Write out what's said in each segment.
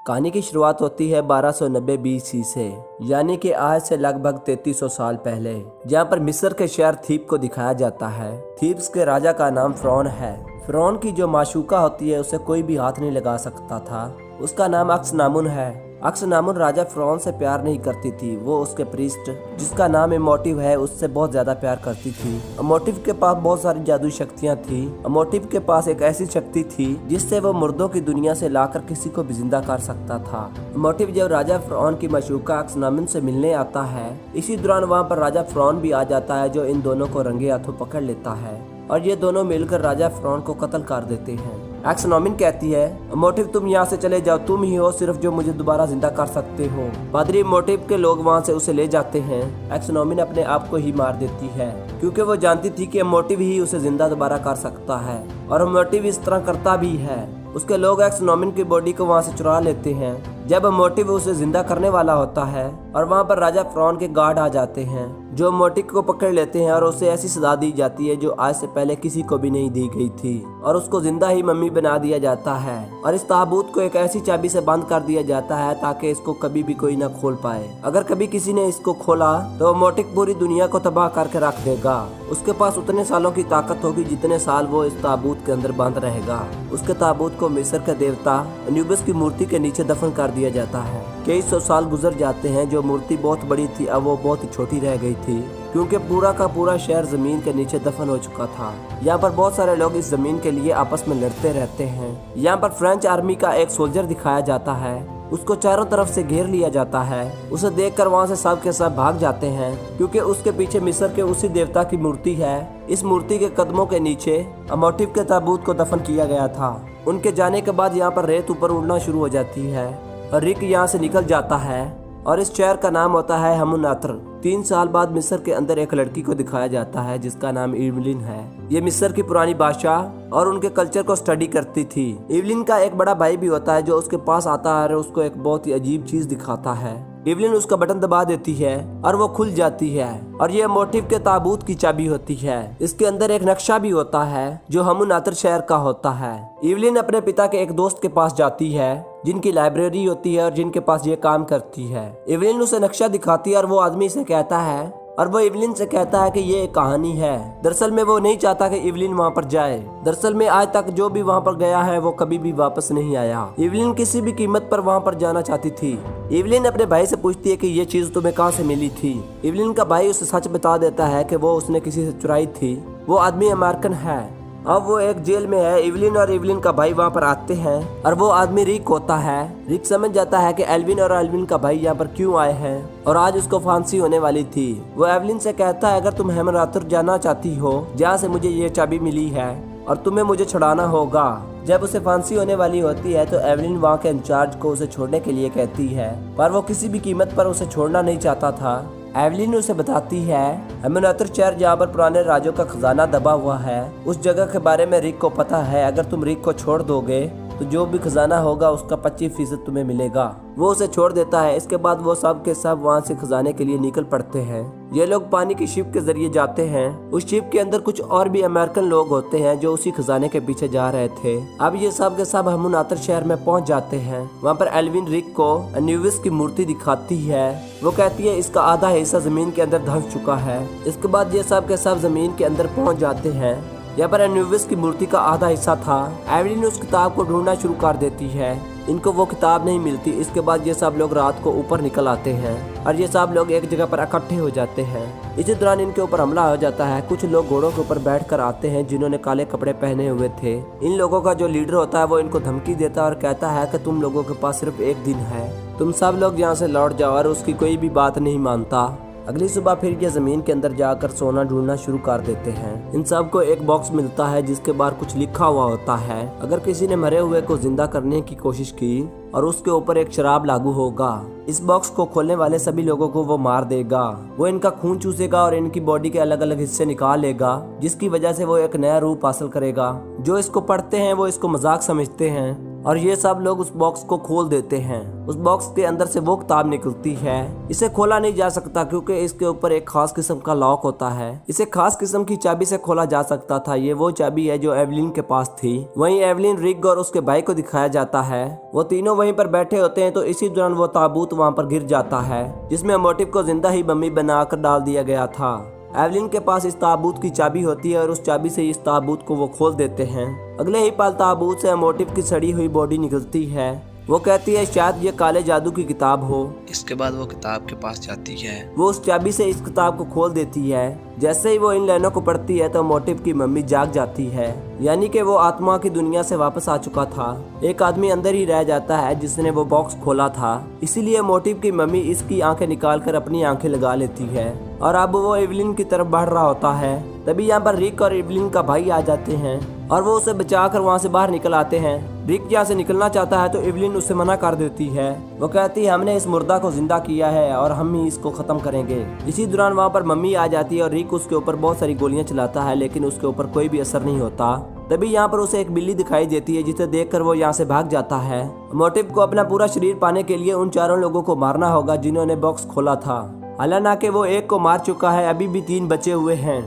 कहानी की शुरुआत होती है 1290 BC से, यानी कि आज से लगभग 3300 साल पहले, जहाँ पर मिस्र के शहर थीब को दिखाया जाता है। थीब्स के राजा का नाम फ़िरौन है। फ़िरौन की जो माशूका होती है उसे कोई भी हाथ नहीं लगा सकता था। उसका नाम अक्सनामुन है। अक्सनामुन राजा फ़िरौन से प्यार नहीं करती थी। वो उसके प्रीस्ट, जिसका नाम इमोटिव है, उससे बहुत ज्यादा प्यार करती थी। इमोटिव के पास बहुत सारी जादुई शक्तियाँ थी। इमोटिव के पास एक ऐसी शक्ति थी जिससे वो मुर्दों की दुनिया से लाकर किसी को भी जिंदा कर सकता था। इमोटिव जब राजा फ़िरौन की मशूका अक्सनामुन से मिलने आता है, इसी दौरान वहाँ पर राजा फ़िरौन भी आ जाता है, जो इन दोनों को रंगे हाथों पकड़ लेता है और ये दोनों मिलकर राजा फ़िरौन को कत्ल कर देते हैं। अक्सनामुन कहती है, इमोटिव तुम यहाँ से चले जाओ, तुम ही हो सिर्फ जो मुझे दोबारा जिंदा कर सकते हो। पादरी इमोटिव के लोग वहाँ से उसे ले जाते हैं। अक्सनामुन अपने आप को ही मार देती है क्योंकि वो जानती थी कि इमोटिव ही उसे जिंदा दोबारा कर सकता है और इमोटिव इस तरह करता भी है। उसके लोग अक्सनामुन की बॉडी को वहाँ से चुरा लेते हैं। जब इमोटिव उसे जिंदा करने वाला होता है और वहाँ पर राजा फ़िरौन के गार्ड आ जाते हैं, जो इमोटिव को पकड़ लेते हैं और उसे ऐसी सजा दी जाती है जो आज से पहले किसी को भी नहीं दी गई थी, और उसको जिंदा ही मम्मी बना दिया जाता है और इस ताबूत को एक ऐसी चाबी से बंद कर दिया जाता है ताकि इसको कभी भी कोई ना खोल पाए। अगर कभी किसी ने इसको खोला तो इमोटिव पूरी दुनिया को तबाह करके रख देगा। उसके पास उतने सालों की ताकत होगी जितने साल वो इस ताबूत के अंदर बंद रहेगा। उसके ताबूत को मिस्र के देवता अन्यूबिस की मूर्ति के नीचे दफन कर दिया जाता है। कई सौ साल गुजर जाते हैं। जो मूर्ति बहुत बड़ी थी अब वो बहुत ही छोटी रह गई थी क्योंकि पूरा का पूरा शहर जमीन के नीचे दफन हो चुका था। यहाँ पर बहुत सारे लोग इस जमीन के लिए आपस में लड़ते रहते हैं। यहाँ पर फ्रेंच आर्मी का एक सोल्जर दिखाया जाता है। उसको चारों तरफ से घेर लिया जाता है। उसे देखकर वहाँ से सब के सब भाग जाते हैं क्योंकि उसके पीछे मिस्र के उसी देवता की मूर्ति है। इस मूर्ति के कदमों के नीचे इमोटिव के ताबूत को दफन किया गया था। उनके जाने के बाद यहाँ पर रेत ऊपर उड़ना शुरू हो जाती है और रिक यहाँ से निकल जाता है और इस शहर का नाम होता है हमुनात्र। 3 साल बाद मिस्र के अंदर एक लड़की को दिखाया जाता है जिसका नाम इवलिन है। ये मिस्र की पुरानी बादशाह और उनके कल्चर को स्टडी करती थी। इवलिन का एक बड़ा भाई भी होता है जो उसके पास आता है और उसको एक बहुत ही अजीब चीज दिखाता है। इवलिन उसका बटन दबा देती है और वो खुल जाती है और ये इमोटिव के ताबूत की चाबी होती है। इसके अंदर एक नक्शा भी होता है जो हमुनात्र शहर का होता है। इवलिन अपने पिता के एक दोस्त के पास जाती है जिनकी लाइब्रेरी होती है और जिनके पास ये काम करती है। इवलिन उसे नक्शा दिखाती है और वो आदमी से कहता है और वो इवलिन से कहता है कि ये एक कहानी है। दरअसल में वो नहीं चाहता कि इवलिन वहाँ पर जाए। दरअसल में आज तक जो भी वहाँ पर गया है वो कभी भी वापस नहीं आया। इवलिन किसी भी कीमत पर वहाँ पर जाना चाहती थी। इवलिन अपने भाई से पूछती है कि ये चीज तुम्हें कहाँ से मिली थी। इवलिन का भाई उसे सच बता देता है कि वो उसने किसी से चुराई थी। वो आदमी अमेरिकन है। अब वो एक जेल में है। इवलिन और इवलिन का भाई वहाँ पर आते हैं और वो आदमी रिक होता है। रिक समझ जाता है कि एल्विन और एल्विन का भाई यहाँ पर क्यों आए हैं और आज उसको फांसी होने वाली थी। वो एवलिन से कहता है अगर तुम हमुनात्र जाना चाहती हो जहाँ से मुझे ये चाबी मिली है और तुम्हें मुझे छुड़ाना होगा। जब उसे फांसी होने वाली होती है तो एवलिन वहाँ के इंचार्ज को उसे छोड़ने के लिए कहती है, पर वो किसी भी कीमत पर उसे छोड़ना नहीं चाहता था। एवलिन उसे बताती है हमुनात्र शहर जहाँ पर पुराने राजों का खजाना दबा हुआ है, उस जगह के बारे में रिक को पता है। अगर तुम रिक को छोड़ दोगे तो जो भी खजाना होगा उसका 25% तुम्हें मिलेगा। वो उसे छोड़ देता है। इसके बाद वो सब के सब वहाँ से खजाने के लिए निकल पड़ते हैं। ये लोग पानी की शिप के जरिए जाते हैं। उस शिप के अंदर कुछ और भी अमेरिकन लोग होते हैं जो उसी खजाने के पीछे जा रहे थे। अब ये सब के सब हमुनात्र शहर में पहुँच जाते हैं। वहाँ पर एल्विन रिक को अन्यूबिस की मूर्ति दिखाती है। वो कहती है इसका आधा हिस्सा जमीन के अंदर धंस चुका है। इसके बाद ये सब के सब जमीन के अंदर पहुँच जाते हैं। यहाँ पर अन्यूबिस की मूर्ति का आधा हिस्सा था। एवलिन उस किताब को ढूंढना शुरू कर देती है। इनको वो किताब नहीं मिलती। इसके बाद ये सब लोग रात को ऊपर निकल आते हैं और ये सब लोग एक जगह पर इकट्ठे हो जाते हैं। इसी दौरान इनके ऊपर हमला हो जाता है। कुछ लोग घोड़ों के ऊपर बैठकर आते हैं जिन्होंने काले कपड़े पहने हुए थे। इन लोगों का जो लीडर होता है वो इनको धमकी देता है और कहता है कि तुम लोगों के पास सिर्फ एक दिन है, तुम सब लोग यहाँ से लौट जाओ, और उसकी कोई भी बात नहीं मानता। अगली सुबह फिर ये जमीन के अंदर जाकर सोना ढूंढना शुरू कर देते हैं। इन सब को एक बॉक्स मिलता है जिसके बाहर कुछ लिखा हुआ होता है। अगर किसी ने मरे हुए को जिंदा करने की कोशिश की और उसके ऊपर एक शराब लागू होगा, इस बॉक्स को खोलने वाले सभी लोगों को वो मार देगा। वो इनका खून चूसेगा और इनकी बॉडी के अलग अलग हिस्से निकाल लेगा, जिसकी वजह से वो एक नया रूप हासिल करेगा। जो इसको पढ़ते हैं वो इसको मजाक समझते हैं और ये सब लोग उस बॉक्स को खोल देते हैं। उस बॉक्स के अंदर से वो किताब निकलती है। इसे खोला नहीं जा सकता क्योंकि इसके ऊपर एक खास किस्म का लॉक होता है। इसे खास किस्म की चाबी से खोला जा सकता था। ये वो चाबी है जो एवलिन के पास थी। वहीं एवलिन, रिक और उसके भाई को दिखाया जाता है। वो तीनों वहीं पर बैठे होते हैं तो इसी दौरान वो ताबूत वहाँ पर गिर जाता है जिसमें मोटिव को जिंदा ही मम्मी बनाकर डाल दिया गया था। एवलिन के पास इस ताबूत की चाबी होती है और उस चाबी से इस ताबूत को वो खोल देते हैं। अगले ही पल ताबूत से मोटिव की सड़ी हुई बॉडी निकलती है। वो कहती है शायद ये काले जादू की किताब हो। इसके बाद वो किताब के पास जाती है। वो उस चाबी से इस किताब को खोल देती है। जैसे ही वो इन लाइनों को पढ़ती है तो मोटिव की मम्मी जाग जाती है, यानी कि वो आत्मा की दुनिया से वापस आ चुका था। एक आदमी अंदर ही रह जाता है जिसने वो बॉक्स खोला था। इसीलिए मोटिव की मम्मी इसकी आंखें निकालकर अपनी आंखें लगा लेती है और अब वो एवलिन की तरफ बढ़ रहा होता है। तभी यहाँ पर रिक और एवलिन का भाई आ जाते हैं और वो उसे बचाकर वहाँ से बाहर निकल आते हैं। रिक यहाँ से निकलना चाहता है तो एवलिन उसे मना कर देती है। वो कहती है हमने इस मुर्दा को जिंदा किया है और हम ही इसको खत्म करेंगे। इसी दौरान वहाँ पर मम्मी आ जाती है और रिक उसके ऊपर बहुत सारी गोलियां चलाता है लेकिन उसके ऊपर कोई भी असर नहीं होता। तभी यहाँ पर उसे एक बिल्ली दिखाई देती है जिसे देखकर वो यहाँ से भाग जाता है। मोटिव को अपना पूरा शरीर पाने के लिए उन चारों लोगों को मारना होगा जिन्होंने बॉक्स खोला था। हालांकि वो एक को मार चुका है, अभी भी 3 बचे हुए हैं।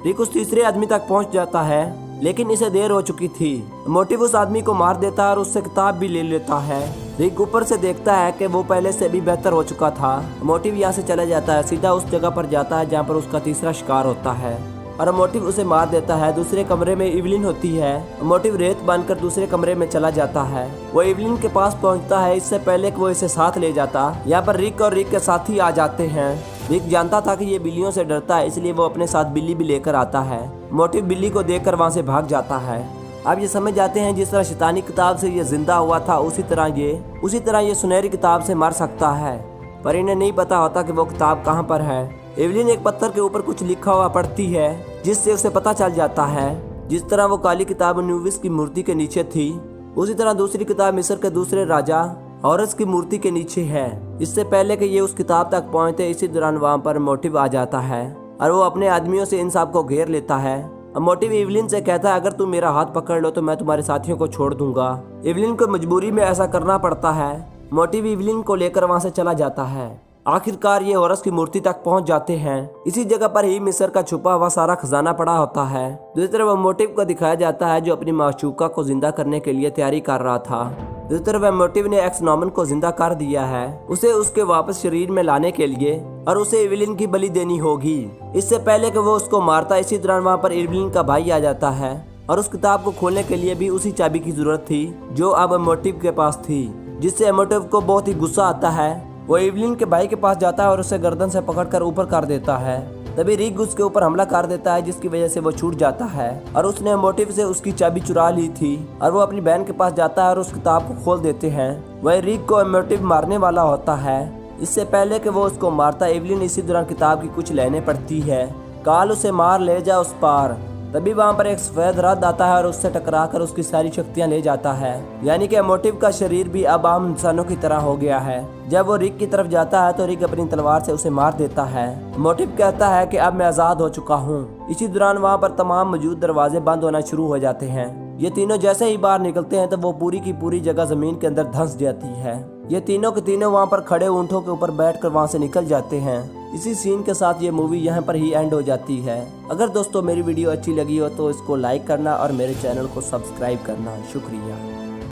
रिक उस तीसरे आदमी तक पहुँच जाता है लेकिन इसे देर हो चुकी थी। मोटिव उस आदमी को मार देता है और उससे किताब भी ले लेता है। रिक ऊपर से देखता है कि वो पहले से भी बेहतर हो चुका था। मोटिव यहाँ से चला जाता है, सीधा उस जगह पर जाता है जहाँ पर उसका तीसरा शिकार होता है और मोटिव उसे मार देता है। दूसरे कमरे में एवलिन होती है। मोटिव रेत बांधकर दूसरे कमरे में चला जाता है। वो एवलिन के पास पहुंचता है इससे पहले कि वो इसे साथ ले जाता। यहाँ पर रिक और रिक के साथी आ जाते हैं। रिक जानता था कि ये बिल्लियों से डरता है इसलिए वो अपने साथ बिल्ली भी लेकर आता है। मोटिव बिल्ली को देखकर वहाँ से भाग जाता है। अब ये समझ जाते हैं जिस तरह शैतानी किताब से ये जिंदा हुआ था उसी तरह ये सुनहरी किताब से मर सकता है, पर इन्हें नहीं पता होता कि वो किताब कहाँ पर है। एवलिन एक पत्थर के ऊपर कुछ लिखा हुआ पढ़ती है जिससे उसे पता चल जाता है जिस तरह वो काली किताब न्यूविस की मूर्ति के नीचे थी उसी तरह दूसरी किताब मिस्र के दूसरे राजा हॉरस की मूर्ति के नीचे है। इससे पहले कि ये उस किताब तक पहुंचते इसी दौरान वहाँ पर मोटिव आ जाता है और वो अपने आदमियों से इन सब को घेर लेता है। अब मोटिव एवलिन से कहता है अगर तुम मेरा हाथ पकड़ लो तो मैं तुम्हारे साथियों को छोड़ दूंगा। एवलिन को मजबूरी में ऐसा करना पड़ता है। मोटिव एवलिन को लेकर वहाँ से चला जाता है। आखिरकार ये हॉरस की मूर्ति तक पहुंच जाते हैं। इसी जगह पर ही मिस्र का छुपा हुआ सारा खजाना पड़ा होता है। दूसरी तरफ मोटिव को दिखाया जाता है जो अपनी माशूका को जिंदा करने के लिए तैयारी कर रहा था। दूसरी तरफ मोटिव ने एक्स नॉर्मन को जिंदा कर दिया है उसे उसके वापस शरीर में लाने के लिए और उसे एवलिन की बलि देनी होगी इससे पहले कि वो उसको मारता। इसी दौरान वहाँ पर एवलिन का भाई आ जाता है और उस किताब को खोलने के लिए भी उसी चाबी की जरूरत थी जो अब मोटिव के पास थी, जिससे मोटिव को बहुत ही गुस्सा आता है। वो एवलिन के भाई के पास जाता है और उसे गर्दन से पकड़कर ऊपर कर देता है। तभी रिक उसके ऊपर हमला कर देता है जिसकी वजह से वो छूट जाता है और उसने मोटिव से उसकी चाबी चुरा ली थी और वो अपनी बहन के पास जाता है और उस किताब को खोल देते हैं। वही रिक को मोटिव मारने वाला होता है। इससे पहले कि वो उसको मारता एवलिन इसी दौरान किताब की कुछ लाइनें पढ़ती है। काल उसे मार ले जा उस पार। तभी वहाँ पर एक सफेद रथ आता है और उससे टकराकर उसकी सारी शक्तियाँ ले जाता है, यानी कि मोटिव का शरीर भी अब आम इंसानों की तरह हो गया है। जब वो रिक की तरफ जाता है तो रिक अपनी तलवार से उसे मार देता है। मोटिव कहता है कि अब मैं आजाद हो चुका हूँ। इसी दौरान वहाँ पर तमाम मौजूद दरवाजे बंद होना शुरू हो जाते हैं। ये तीनों जैसे ही बाहर निकलते हैं तो वो पूरी की पूरी जगह जमीन के अंदर धंस जाती है। ये तीनों के तीनों वहाँ पर खड़े ऊँटों के ऊपर बैठकर वहाँ से निकल जाते हैं। इसी सीन के साथ ये मूवी यहाँ पर ही एंड हो जाती है। अगर दोस्तों मेरी वीडियो अच्छी लगी हो तो इसको लाइक करना और मेरे चैनल को सब्सक्राइब करना। शुक्रिया।